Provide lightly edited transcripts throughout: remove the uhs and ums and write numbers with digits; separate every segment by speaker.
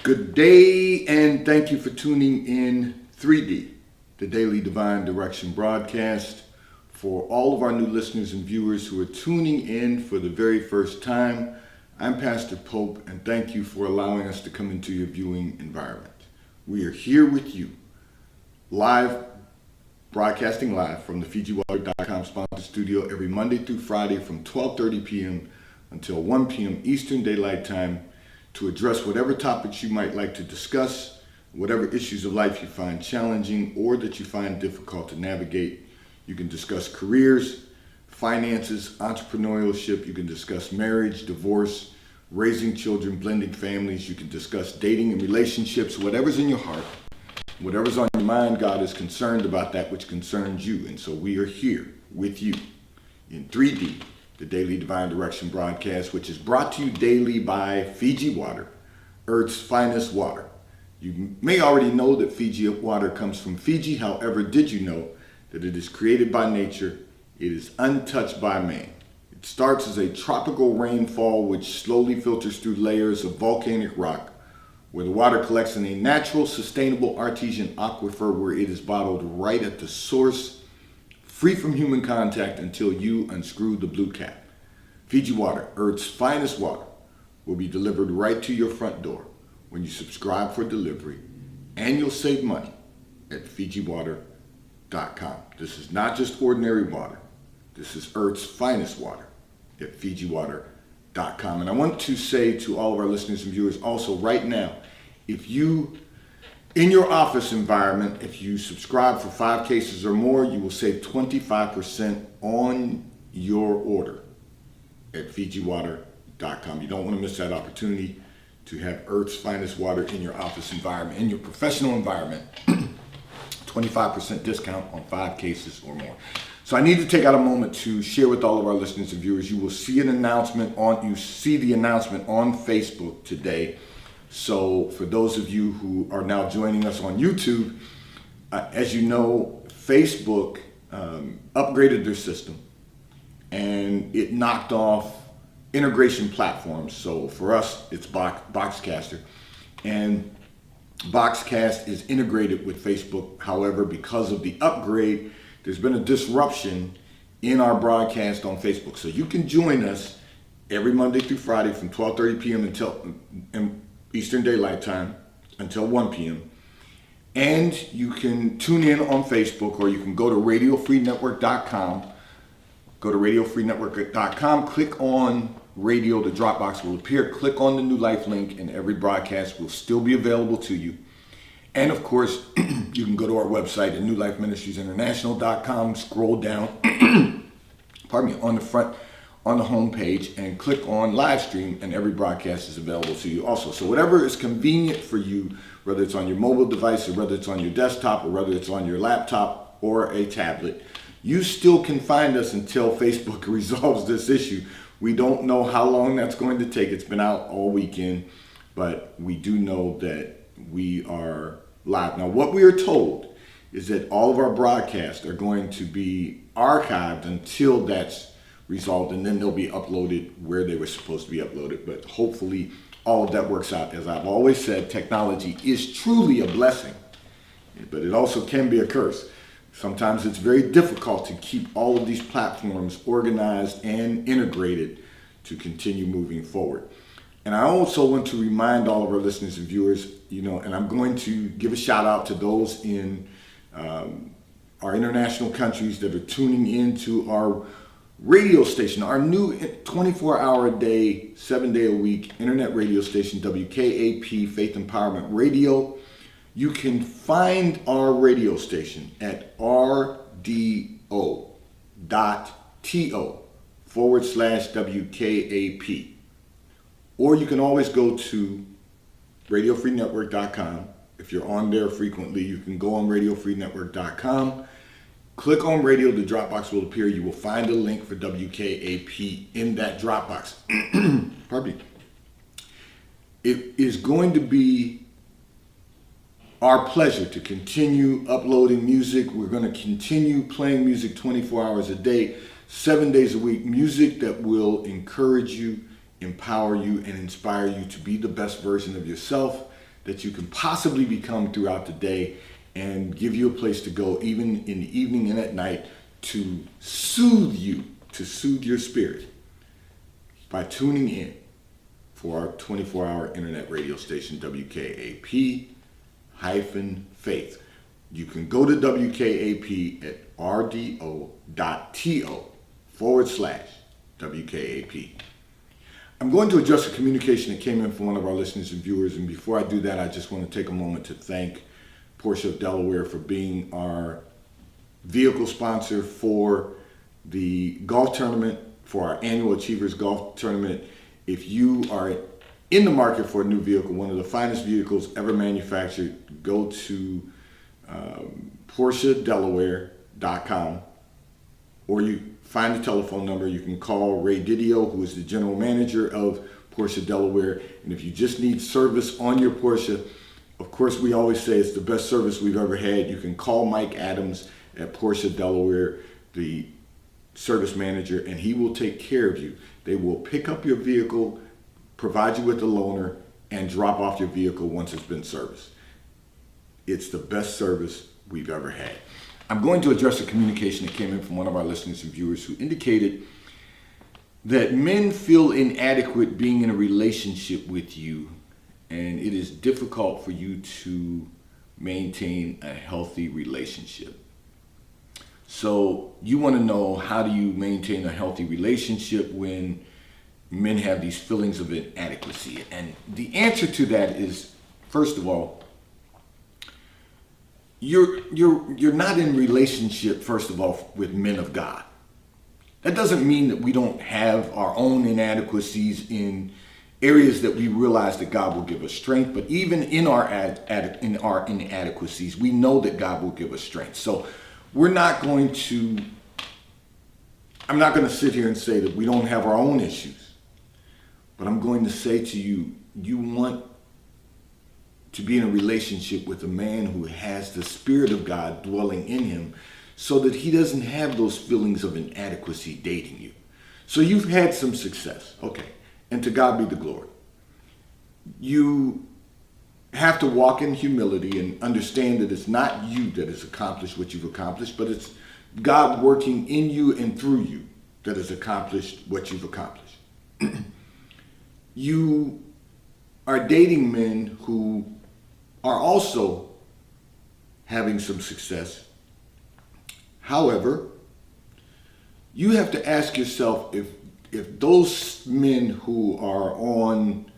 Speaker 1: Good day, and thank you for tuning in 3D, the Daily Divine Direction broadcast. For all of our new listeners and viewers who are tuning in for the very first time, I'm Pastor Pope, and thank you for allowing us to come into your viewing environment. We are here with you, broadcasting live from the FijiWater.com sponsored studio every Monday through Friday from 12:30 p.m. until 1 p.m. Eastern Daylight Time, to address whatever topics you might like to discuss, whatever issues of life you find challenging or that you find difficult to navigate. You can discuss careers, finances, entrepreneurship. You can discuss marriage, divorce, raising children, blending families. You can discuss dating and relationships, whatever's in your heart, whatever's on your mind. God is concerned about that which concerns you. And so we are here with you in 3D. The Daily Divine Direction broadcast, which is brought to you daily by Fiji Water, Earth's finest water. You may already know that Fiji water comes from Fiji. However, did you know that it is created by nature? It is untouched by man. It starts as a tropical rainfall which slowly filters through layers of volcanic rock, where the water collects in a natural, sustainable artesian aquifer where it is bottled right at the source, free from human contact until you unscrew the blue cap. Fiji Water, Earth's finest water, will be delivered right to your front door when you subscribe for delivery, and you'll save money at FijiWater.com. This is not just ordinary water. This is Earth's finest water at FijiWater.com. And I want to say to all of our listeners and viewers also right now, if you in your office environment, if you subscribe for 5 cases or more, you will save 25% on your order at FijiWater.com. You don't want to miss that opportunity to have Earth's finest water in your office environment, in your professional environment. 25% discount on 5 cases or more. So I need to take out a moment to share with all of our listeners and viewers. You see the announcement on Facebook today. So for those of you who are now joining us on YouTube, as you know, Facebook upgraded their system and it knocked off integration platforms. So for us, it's Boxcaster. And Boxcast is integrated with Facebook. However, because of the upgrade, there's been a disruption in our broadcast on Facebook. So you can join us every Monday through Friday from 12:30 p.m. until Eastern Daylight Time until 1 p.m. And you can tune in on Facebook, or you can go to RadioFreeNetwork.com. Go to RadioFreeNetwork.com, click on radio, the Dropbox will appear. Click on the New Life link, and every broadcast will still be available to you. And of course, you can go to our website at NewLifeMinistriesInternational.com, scroll down, on the front, on the home page, and click on live stream, and every broadcast is available to you also. So whatever is convenient for you, whether it's on your mobile device or whether it's on your desktop or whether it's on your laptop or a tablet, you still can find us until Facebook resolves this issue. We don't know how long that's going to take. It's been out all weekend, but we do know that we are live. Now, what we are told is that all of our broadcasts are going to be archived until that's resolved, and then they'll be uploaded where they were supposed to be uploaded. But hopefully all of that works out. As I've always said, technology is truly a blessing, but it also can be a curse. Sometimes it's very difficult to keep all of these platforms organized and integrated to continue moving forward. And I also want to remind all of our listeners and viewers, and I'm going to give a shout out to those in our international countries that are tuning into our radio station, our new 24-hour-a-day, 7-day-a-week internet radio station, WKAP Faith Empowerment Radio. You can find our radio station at rdo.to/WKAP. Or you can always go to RadioFreeNetwork.com. If you're on there frequently, you can go on RadioFreeNetwork.com. Click on radio, the Dropbox will appear. You will find a link for WKAP in that Dropbox. Pardon me. It is going to be our pleasure to continue uploading music. We're going to continue playing music 24 hours a day, 7 days a week. Music that will encourage you, empower you, and inspire you to be the best version of yourself, that you can possibly become throughout the day, and give you a place to go even in the evening and at night to soothe you, to soothe your spirit by tuning in for our 24-hour internet radio station, WKAP-Faith. You can go to WKAP at rdo.to/WKAP. I'm going to address a communication that came in from one of our listeners and viewers, and before I do that, I just want to take a moment to thank Porsche of Delaware for being our vehicle sponsor for the golf tournament, for our annual Achievers Golf Tournament. If you are in the market for a new vehicle, one of the finest vehicles ever manufactured, go to PorscheDelaware.com, or you find the telephone number. You can call Ray Didio, who is the general manager of Porsche Delaware. And if you just need service on your Porsche, of course, we always say it's the best service we've ever had. You can call Mike Adams at Porsche Delaware, the service manager, and he will take care of you. They will pick up your vehicle, provide you with a loaner, and drop off your vehicle once it's been serviced. It's the best service we've ever had. I'm going to address a communication that came in from one of our listeners and viewers who indicated that men feel inadequate being in a relationship with you, and it is difficult for you to maintain a healthy relationship. So you want to know, how do you maintain a healthy relationship when men have these feelings of inadequacy? And the answer to that is, first of all, you're not in relationship, first of all, with men of God. That doesn't mean that we don't have our own inadequacies in areas that we realize that God will give us strength. But even in our inadequacies, we know that God will give us strength. So I'm not going to sit here and say that we don't have our own issues. But I'm going to say to you, you want to be in a relationship with a man who has the Spirit of God dwelling in him, so that he doesn't have those feelings of inadequacy dating you. So you've had some success, okay, and to God be the glory. You have to walk in humility and understand that it's not you that has accomplished what you've accomplished, but it's God working in you and through you that has accomplished what you've accomplished. You are dating men who are also having some success. However, you have to ask yourself if those men who are on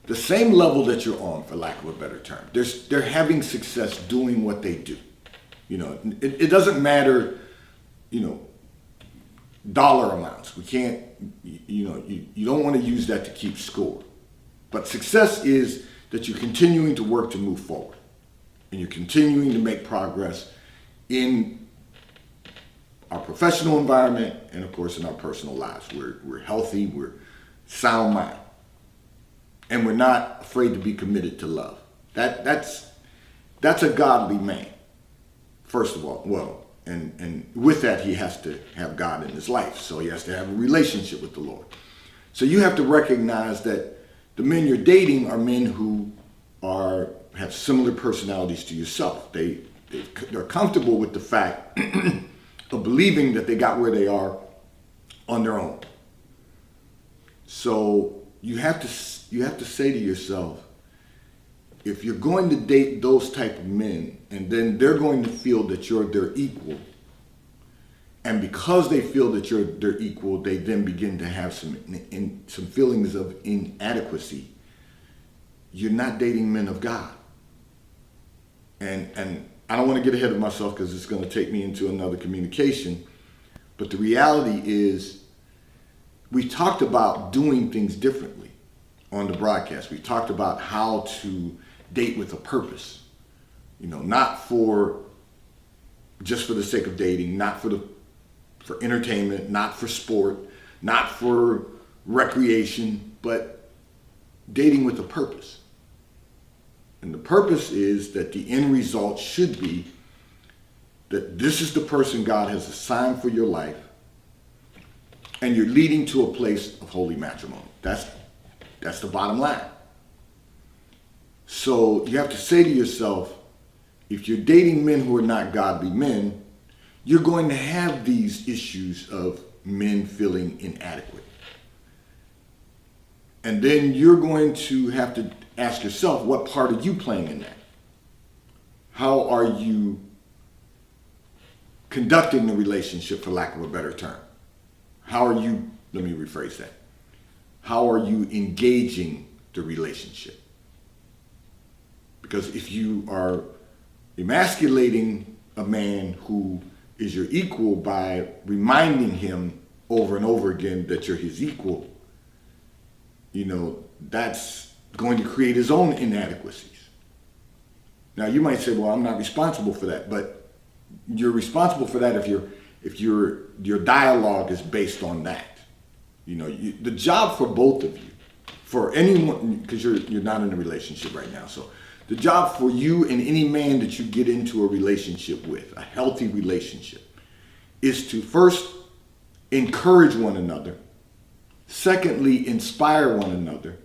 Speaker 1: the same level that you're on, for lack of a better term, they're having success doing what they do. You know, it doesn't matter, dollar amounts. We can't, you don't want to use that to keep score. But success is that you're continuing to work to move forward, and you're continuing to make progress in our professional environment and, of course, in our personal lives. We're healthy, we're sound mind, and we're not afraid to be committed to love. That's a godly man, first of all. Well, and with that, he has to have God in his life, so he has to have a relationship with the Lord. So you have to recognize that the men you're dating are men who have similar personalities to yourself. They're comfortable with the fact of believing that they got where they are on their own. So you have to say to yourself, if you're going to date those type of men, and then they're going to feel that you're their equal, and because they feel that you're their equal, they then begin to have some feelings of inadequacy, you're not dating men of God. And I don't want to get ahead of myself because it's going to take me into another communication. But the reality is, we talked about doing things differently on the broadcast. We talked about how to date with a purpose. Not just for the sake of dating, not for entertainment, not for sport, not for recreation, but dating with a purpose. And the purpose is that the end result should be that this is the person God has assigned for your life, and you're leading to a place of holy matrimony. That's the bottom line. So you have to say to yourself, if you're dating men who are not godly men, you're going to have these issues of men feeling inadequate. And then you're going to have to ask yourself, what part are you playing in that? How are you conducting the relationship, for lack of a better term? How are you, let me rephrase that. How are you engaging the relationship? Because if you are emasculating a man who is your equal by reminding him over and over again that you're his equal, that's going to create his own inadequacies. Now you might say, well, I'm not responsible for that, but you're responsible for that if your dialogue is based on that. The job for both of you, for anyone, because you're not in a relationship right now, so the job for you and any man that you get into a relationship with, a healthy relationship, is to first encourage one another, secondly, inspire one another,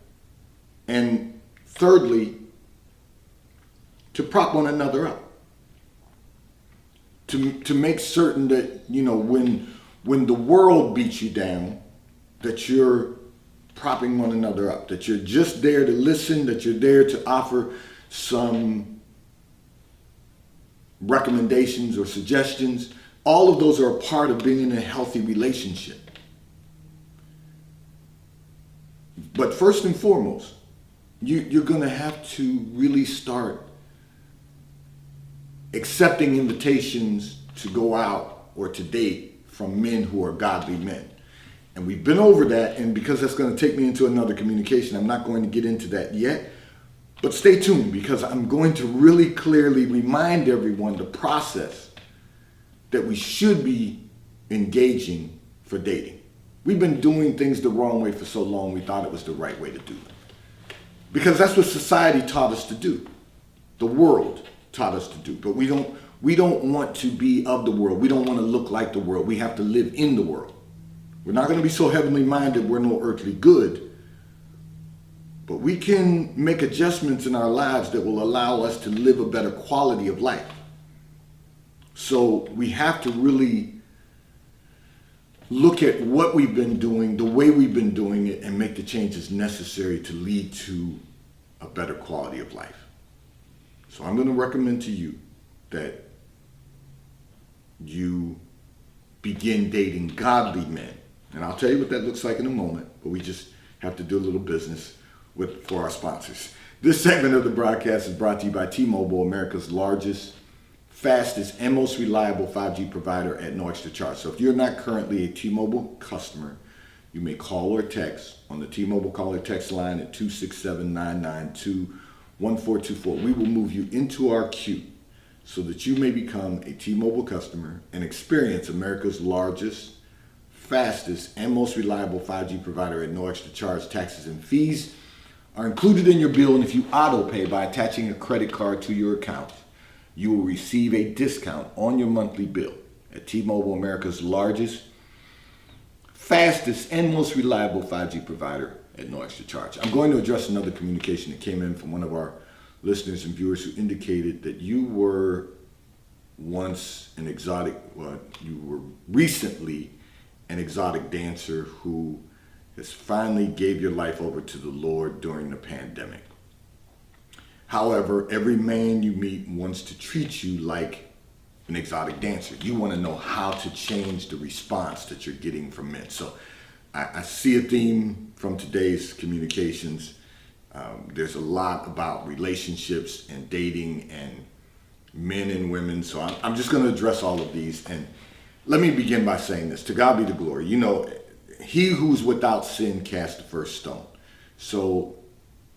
Speaker 1: and thirdly, to prop one another up. To make certain that, when the world beats you down, that you're propping one another up, that you're just there to listen, that you're there to offer some recommendations or suggestions. All of those are a part of being in a healthy relationship. But first and foremost, you're going to have to really start accepting invitations to go out or to date from men who are godly men. And we've been over that, and because that's going to take me into another communication, I'm not going to get into that yet. But stay tuned, because I'm going to really clearly remind everyone the process that we should be engaging for dating. We've been doing things the wrong way for so long, we thought it was the right way to do it. Because that's what society taught us to do. The world taught us to do. But we don't want to be of the world. We don't want to look like the world. We have to live in the world. We're not going to be so heavenly minded we're no earthly good. But we can make adjustments in our lives that will allow us to live a better quality of life. So we have to really look at what we've been doing, the way we've been doing it, and make the changes necessary to lead to a better quality of life. So I'm going to recommend to you that you begin dating godly men. And I'll tell you what that looks like in a moment, but we just have to do a little business for our sponsors. This segment of the broadcast is brought to you by T-Mobile, America's largest, fastest, and most reliable 5G provider at no extra charge. So if you're not currently a T-Mobile customer, you may call or text on the T-Mobile call or text line at 267-992-1424. We will move you into our queue so that you may become a T-Mobile customer and experience America's largest, fastest, and most reliable 5G provider at no extra charge. Taxes and fees are included in your bill, and if you auto pay by attaching a credit card to your account, you will receive a discount on your monthly bill at T-Mobile, America's largest, fastest, and most reliable 5G provider at no extra charge. I'm going to address another communication that came in from one of our listeners and viewers who indicated that you were once you were recently an exotic dancer who has finally gave your life over to the Lord during the pandemic. However, every man you meet wants to treat you like an exotic dancer. You want to know how to change the response that you're getting from men. So I see a theme from today's communications. There's a lot about relationships and dating and men and women. So I'm just going to address all of these. And let me begin by saying this. To God be the glory. He who's without sin cast the first stone. So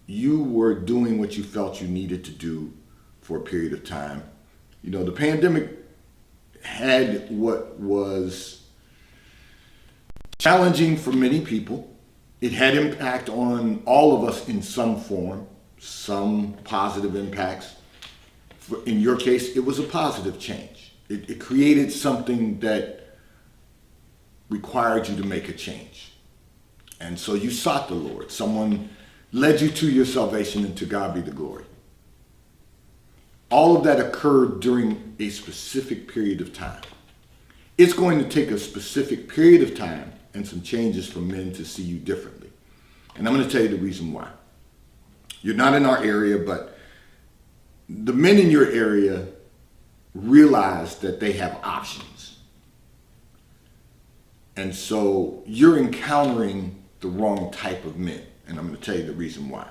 Speaker 1: you were doing what you felt you needed to do for a period of time. The pandemic had what was challenging for many people. It had impact on all of us in some form, some positive impacts. In your case, it was a positive change. It created something that required you to make a change. And so you sought the Lord. Someone led you to your salvation, and to God be the glory. all of that occurred during a specific period of time. It's going to take a specific period of time and some changes for men to see you differently. And I'm going to tell you the reason why. You're not in our area, but the men in your area realize that they have options. And so you're encountering the wrong type of men. And I'm going to tell you the reason why.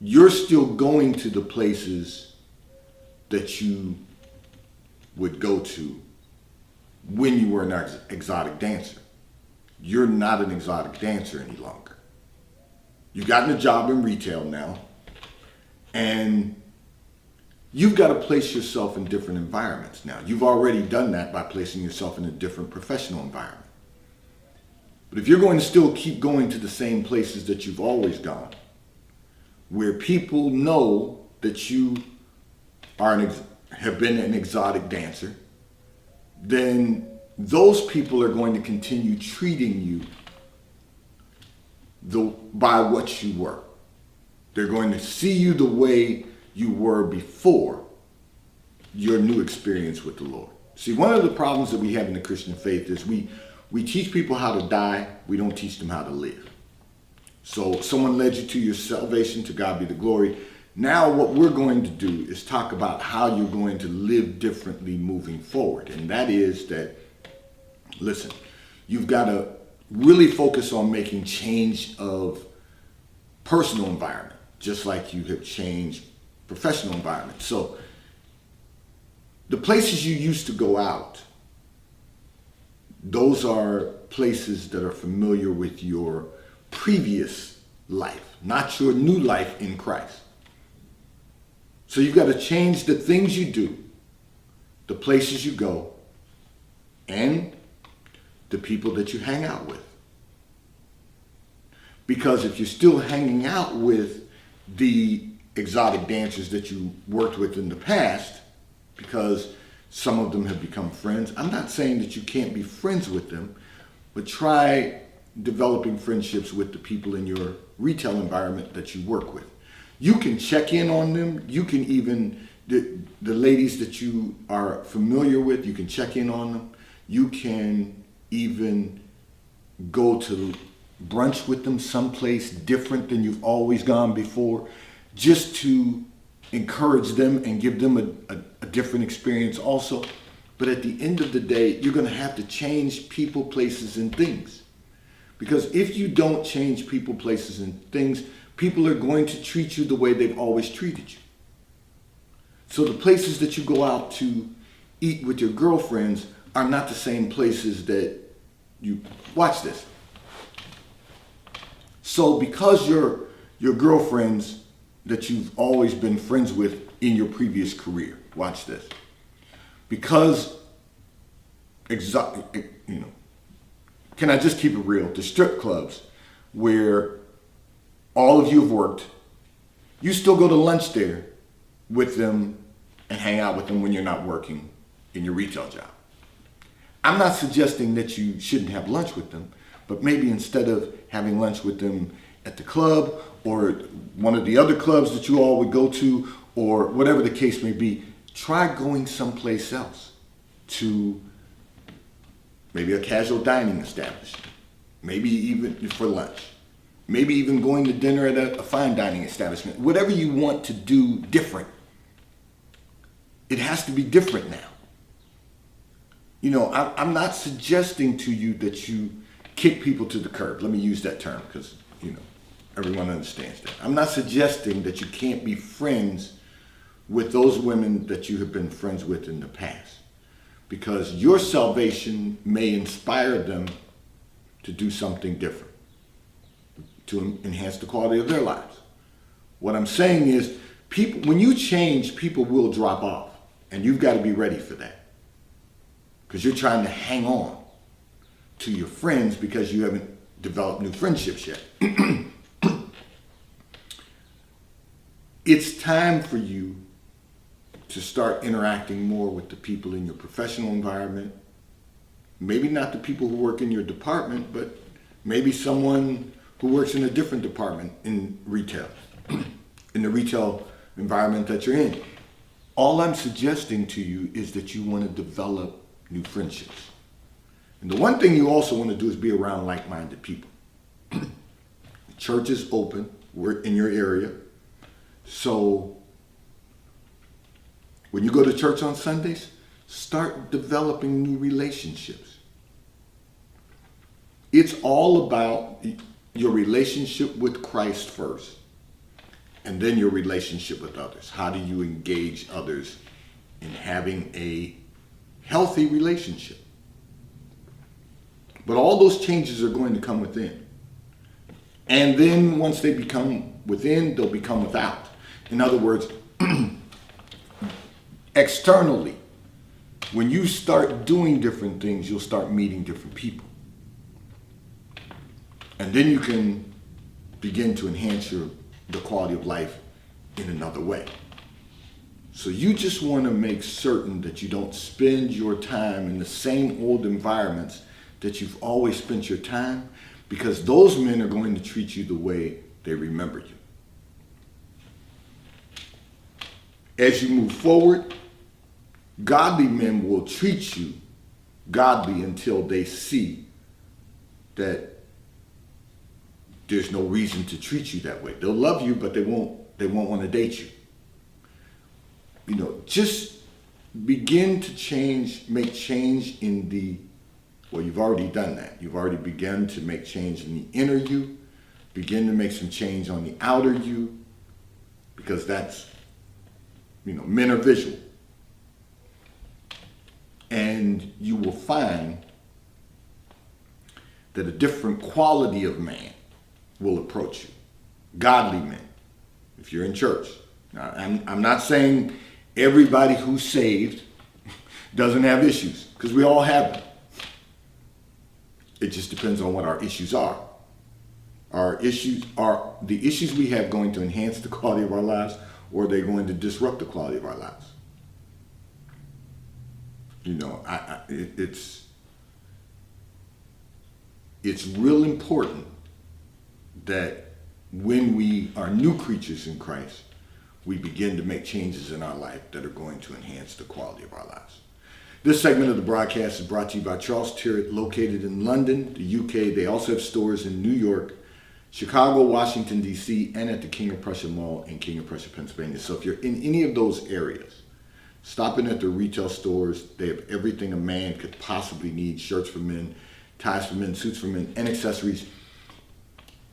Speaker 1: You're still going to the places that you would go to when you were an exotic dancer. You're not an exotic dancer any longer. You've gotten a job in retail now, and you've got to place yourself in different environments now. You've already done that by placing yourself in a different professional environment. But if you're going to still keep going to the same places that you've always gone, where people know that you have been an exotic dancer, then those people are going to continue treating you by what you were. They're going to see you the way you were before your new experience with the Lord. See, one of the problems that we have in the Christian faith is we teach people how to die, we don't teach them how to live. So someone led you to your salvation, to God be the glory. Now what we're going to do is talk about how you're going to live differently moving forward. And that is that, listen, you've got to really focus on making change of personal environment, just like you have changed professional environment. So the places you used to go out, those are places that are familiar with your previous life, not your new life in Christ. So you've got to change the things you do, the places you go, and the people that you hang out with. Because if you're still hanging out with the exotic dancers that you worked with in the past, because some of them have become friends, I'm not saying that you can't be friends with them, but try developing friendships with the people in your retail environment that you work with. You can check in on them. You can even, the ladies that you are familiar with, you can check in on them. You can even go to brunch with them someplace different than you've always gone before, just to encourage them and give them a different experience also. But at the end of the day, you're going to have to change people, places, and things. Because if you don't change people, places, and things, people are going to treat you the way they've always treated you. So the places that you go out to eat with your girlfriends are not the same places that you... Watch this. So because your girlfriends that you've always been friends with in your previous career, watch this. Because, can I just keep it real? The strip clubs where all of you have worked, you still go to lunch there with them and hang out with them when you're not working in your retail job. I'm not suggesting that you shouldn't have lunch with them, but maybe instead of having lunch with them at the club or one of the other clubs that you all would go to, or whatever the case may be, try going someplace else to maybe a casual dining establishment, maybe even for lunch, maybe even going to dinner at a fine dining establishment. Whatever you want to do different, it has to be different now. I'm not suggesting to you that you kick people to the curb. Let me use that term because, everyone understands that. I'm not suggesting that you can't be friends with those women that you have been friends with in the past, because your salvation may inspire them to do something different, to enhance the quality of their lives. What I'm saying is, people, when you change, people will drop off, and you've got to be ready for that, because you're trying to hang on to your friends because you haven't developed new friendships yet. It's time for you to start interacting more with the people in your professional environment. Maybe not the people who work in your department, but maybe someone who works in a different department in retail. in the retail environment that you're in. All I'm suggesting to you is that you want to develop new friendships. And the one thing you also want to do is be around like-minded people. The church is open. We're in your area. So when you go to church on Sundays, start developing new relationships. It's all about your relationship with Christ first, and then your relationship with others. How do you engage others in having a healthy relationship? But all those changes are going to come within. And then once they become within, they'll become without. In other words, externally, when you start doing different things, you'll start meeting different people. And then you can begin to enhance the quality of life in another way. So you just want to make certain that you don't spend your time in the same old environments that you've always spent your time, because those men are going to treat you the way they remember you. As you move forward, godly men will treat you godly until they see that there's no reason to treat you that way. They'll love you, but they won't want to date you. You know, just begin to make change in well, you've already done that. You've already begun to make change in the inner you. Begin to make some change on the outer you, because that's, men are visual. And you will find that a different quality of man will approach you. Godly men, if you're in church. Now, I'm not saying everybody who's saved doesn't have issues, because we all have them. It just depends on what our issues are. Are the issues we have going to enhance the quality of our lives, or are they going to disrupt the quality of our lives? It's real important that when we are new creatures in Christ, we begin to make changes in our life that are going to enhance the quality of our lives. This segment of the broadcast is brought to you by Charles Tyrwhitt, located in London, the UK. They also have stores in New York, Chicago, Washington, D.C., and at the King of Prussia Mall in King of Prussia, Pennsylvania. So if you're in any of those areas, stop in at their retail stores. They have everything a man could possibly need: shirts for men, ties for men, suits for men, and accessories.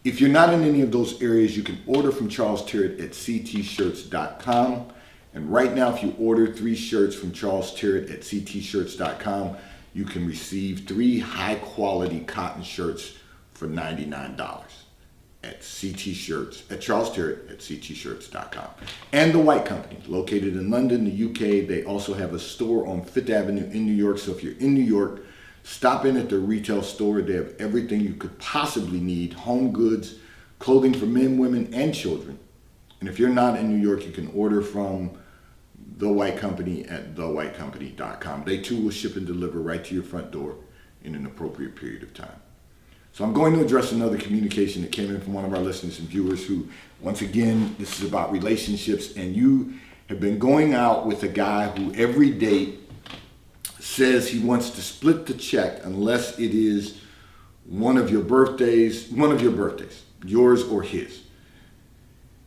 Speaker 1: If you're not in any of those areas, you can order from Charles Tyrwhitt at ctshirts.com. And right now, if you order 3 shirts from Charles Tyrwhitt at ctshirts.com, you can receive 3 high-quality cotton shirts for $99 at Charles Tyrwhitt at ctshirts.com. And The White Company, located in London, the UK. They also have a store on Fifth Avenue in New York. So if you're in New York, stop in at their retail store. They have everything you could possibly need: home goods, clothing for men, women, and children. And if you're not in New York, you can order from The White Company at thewhitecompany.com. They too will ship and deliver right to your front door in an appropriate period of time. So I'm going to address another communication that came in from one of our listeners and viewers who, once again, this is about relationships, and you have been going out with a guy who every date says he wants to split the check unless it is one of your birthdays, yours or his.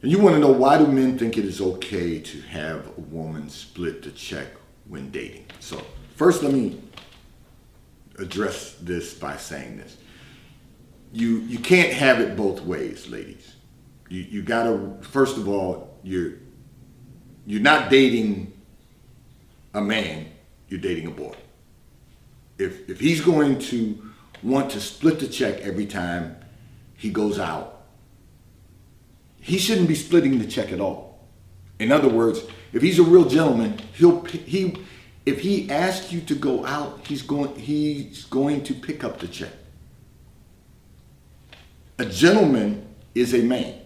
Speaker 1: And you want to know, why do men think it is okay to have a woman split the check when dating? So first, let me address this by saying this. You can't have it both ways, ladies. You gotta, first of all, you're not dating a man, you're dating a boy. If he's going to want to split the check every time he goes out, he shouldn't be splitting the check at all. In other words, if he's a real gentleman, if he asks you to go out, he's going to pick up the check. A gentleman is a man,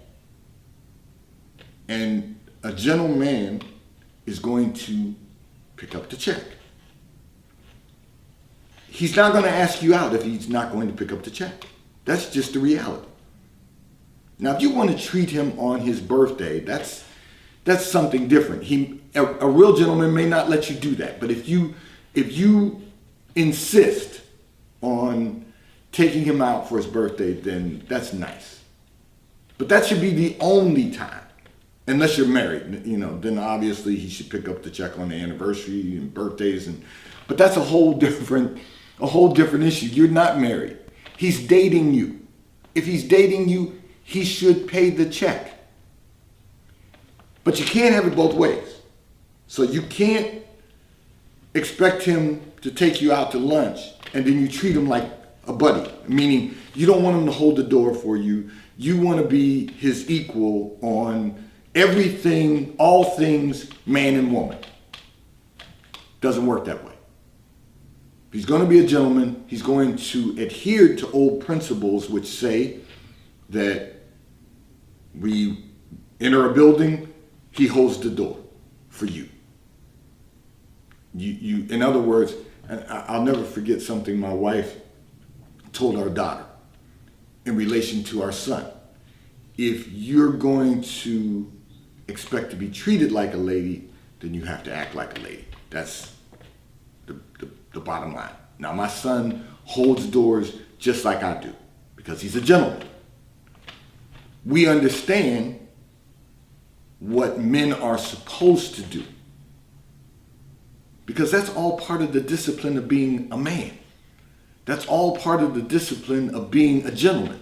Speaker 1: and a gentleman is going to pick up the check. He's not going to ask you out if he's not going to pick up the check. That's just the reality. Now, if you want to treat him on his birthday, that's something different. A real gentleman may not let you do that, but if you insist on taking him out for his birthday, then that's nice. But that should be the only time, unless you're married. Then obviously he should pick up the check on the anniversary and birthdays, but that's a whole different issue. You're not married. He's dating you. If he's dating you, he should pay the check. But you can't have it both ways. So you can't expect him to take you out to lunch and then you treat him like a buddy, meaning you don't want him to hold the door for you. You want to be his equal on everything, all things man and woman. Doesn't work that way. If he's going to be a gentleman, he's going to adhere to old principles which say that we enter a building, he holds the door for you. You, in other words, and I'll never forget something my wife told our daughter in relation to our son. If you're going to expect to be treated like a lady, then you have to act like a lady. That's the bottom line. Now, my son holds doors just like I do because he's a gentleman. We understand what men are supposed to do because that's all part of the discipline of being a man. That's all part of the discipline of being a gentleman,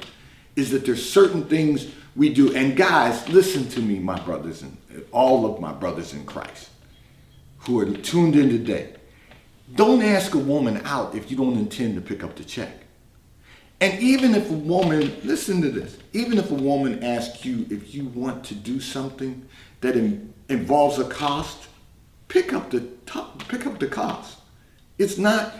Speaker 1: is that there's certain things we do. And guys, listen to me, my brothers and all of my brothers in Christ who are tuned in today. Don't ask a woman out if you don't intend to pick up the check. And even if a woman, listen to this, even if a woman asks you if you want to do something that involves a cost, pick up the cost. It's not,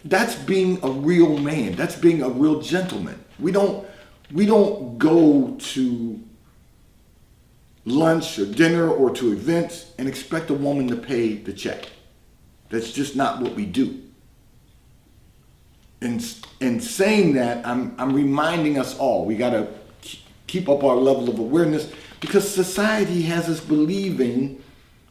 Speaker 1: that's being a real man. That's being a real gentleman. We don't go to lunch or dinner or to events and expect a woman to pay the check. That's just not what we do. And saying that, I'm reminding us all, we got to keep up our level of awareness because society has us believing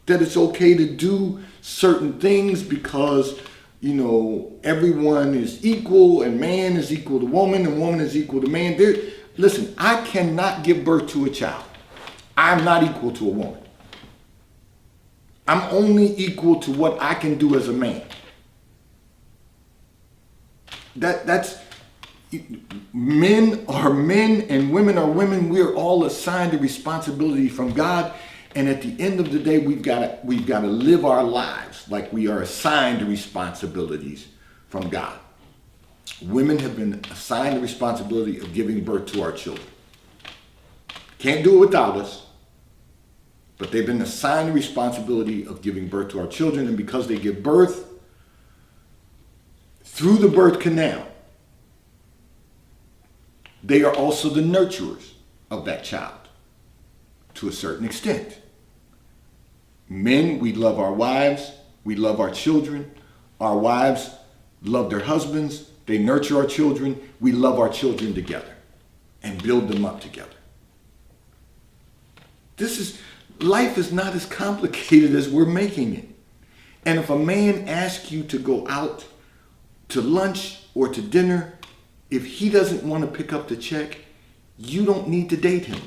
Speaker 1: that it's okay to do certain things because, everyone is equal and man is equal to woman and woman is equal to man. Listen, I cannot give birth to a child. I'm not equal to a woman. I'm only equal to what I can do as a man. That's men are men and women are women. We are all assigned a responsibility from God, and at the end of the day, we've got to live our lives like we are assigned responsibilities from God. Women have been assigned the responsibility of giving birth to our children. Can't do it without us, but they've been assigned the responsibility of giving birth to our children, and because they give birth through the birth canal, they are also the nurturers of that child to a certain extent. Men, we love our wives, we love our children. Our wives love their husbands, they nurture our children, we love our children together and build them up together. Life is not as complicated as we're making it. And if a man asks you to go out to lunch or to dinner, if he doesn't want to pick up the check, you don't need to date him.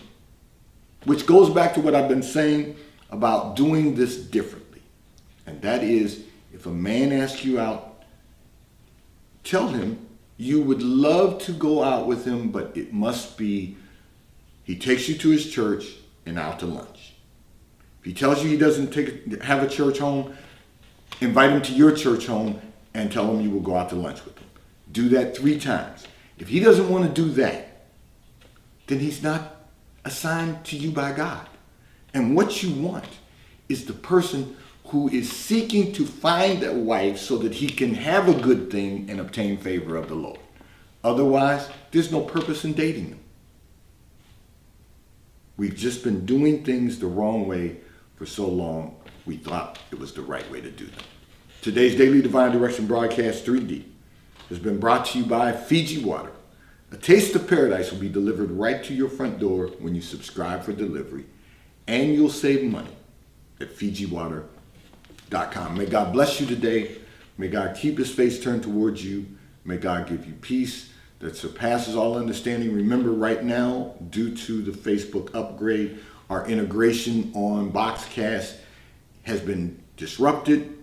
Speaker 1: Which goes back to what I've been saying about doing this differently. And that is, if a man asks you out, tell him you would love to go out with him, but it must be, he takes you to his church and out to lunch. If he tells you he doesn't have a church home, invite him to your church home and tell him you will go out to lunch with him. Do that 3 times. If he doesn't want to do that, then he's not assigned to you by God. And what you want is the person who is seeking to find a wife so that he can have a good thing and obtain favor of the Lord. Otherwise, there's no purpose in dating them. We've just been doing things the wrong way for so long, we thought it was the right way to do them. Today's Daily Divine Direction broadcast 3D has been brought to you by Fiji Water, A taste of paradise will be delivered right to your front door when you subscribe for delivery, and you'll save money at FijiWater.com. May God bless you today. May God keep his face turned towards you. May God give you peace that surpasses all understanding. Remember, right now, due to the Facebook upgrade, our integration on Boxcast has been disrupted.